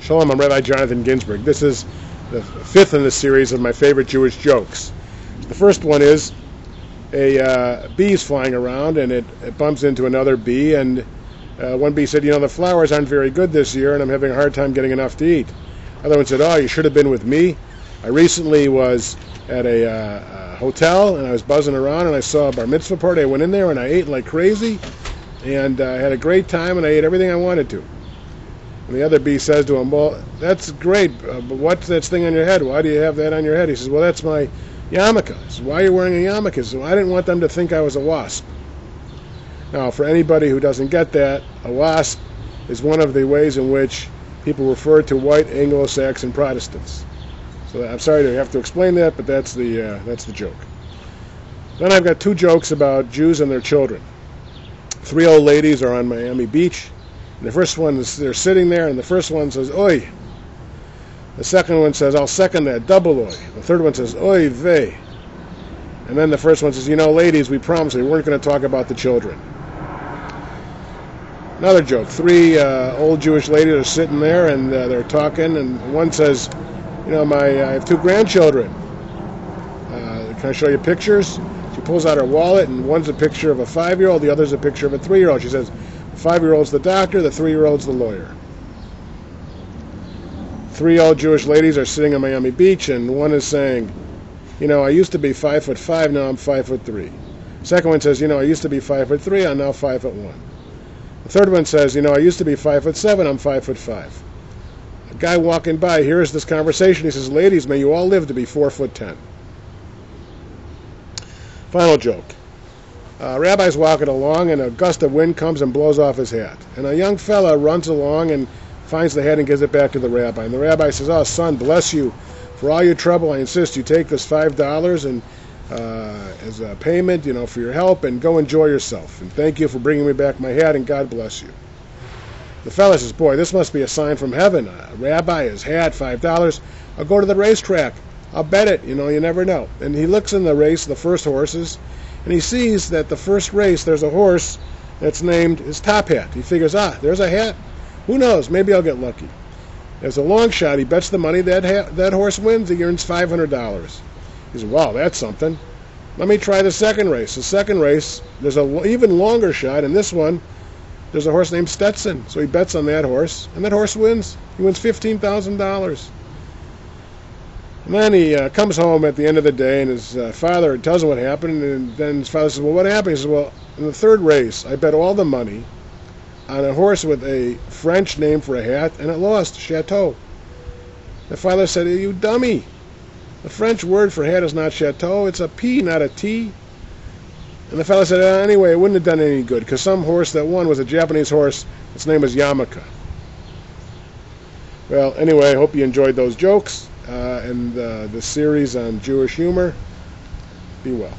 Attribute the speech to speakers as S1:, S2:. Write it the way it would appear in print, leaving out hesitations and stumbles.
S1: Shalom, I'm Rabbi Jonathan Ginsburg. This is the fifth in the series of my favorite Jewish jokes. The first one is a bee is flying around and it bumps into another bee, and one bee said, the flowers aren't very good this year and I'm having a hard time getting enough to eat. Other one said, oh, you should have been with me. I recently was at a hotel and I was buzzing around and I saw a bar mitzvah party. I went in there and I ate like crazy and I had a great time and I ate everything I wanted to. And the other bee says to him, well, that's great, but what's that thing on your head? Why do you have that on your head? He says, well, that's my yarmulke. He says, why are you wearing a yarmulke? He says, well, I didn't want them to think I was a wasp. Now, for anybody who doesn't get that, a wasp is one of the ways in which people refer to white Anglo-Saxon Protestants. So I'm sorry to have to explain that, but that's the joke. Then I've got two jokes about Jews and their children. Three old ladies are on Miami Beach. And the first one is, they're sitting there, and the first one says, oi. The second one says, I'll second that, double oi. The third one says, oi vey. And then the first one says, ladies, we promised we weren't going to talk about the children. Another joke. Three old Jewish ladies are sitting there, and they're talking, and one says, I have two grandchildren. Can I show you pictures? She pulls out her wallet, and one's a picture of a 5-year-old, the other's a picture of a 3-year-old. She says, the 5-year-old's the doctor, the 3-year-old's the lawyer. Three old Jewish ladies are sitting on Miami Beach, and one is saying, I used to be 5'5", now I'm 5'3". Second one says, I used to be 5'3", I'm now 5'1". The third one says, I used to be 5'7", I'm 5'5". A guy walking by hears this conversation. He says, ladies, may you all live to be 4'10". Final joke. Rabbi's walking along, and a gust of wind comes and blows off his hat. And a young fella runs along and finds the hat and gives it back to the rabbi. And the rabbi says, oh, son, bless you for all your trouble. I insist you take this $5 and as a payment, for your help, and go enjoy yourself. And thank you for bringing me back my hat, and God bless you. The fella says, boy, this must be a sign from heaven. A rabbi, his hat, $5. I'll go to the racetrack. I'll bet it. You never know. And he looks in the race, the first horses, and he sees that the first race, there's a horse that's named his Top Hat. He figures, there's a hat. Who knows? Maybe I'll get lucky. There's a long shot. He bets the money that horse wins. He earns $500. He says, wow, that's something. Let me try the second race. The second race, there's an even longer shot. In this one, there's a horse named Stetson. So he bets on that horse, and that horse wins. He wins $15,000. And then he comes home at the end of the day, and his father tells him what happened, and then his father says, well, what happened? He says, well, in the third race, I bet all the money on a horse with a French name for a hat, and it lost, Chateau. The father said, you dummy. The French word for hat is not Chateau, it's a P, not a T. And the fellow said, anyway, it wouldn't have done any good, because some horse that won was a Japanese horse. Its name was yarmulke. Well, anyway, I hope you enjoyed those jokes and the series on Jewish humor. Be well.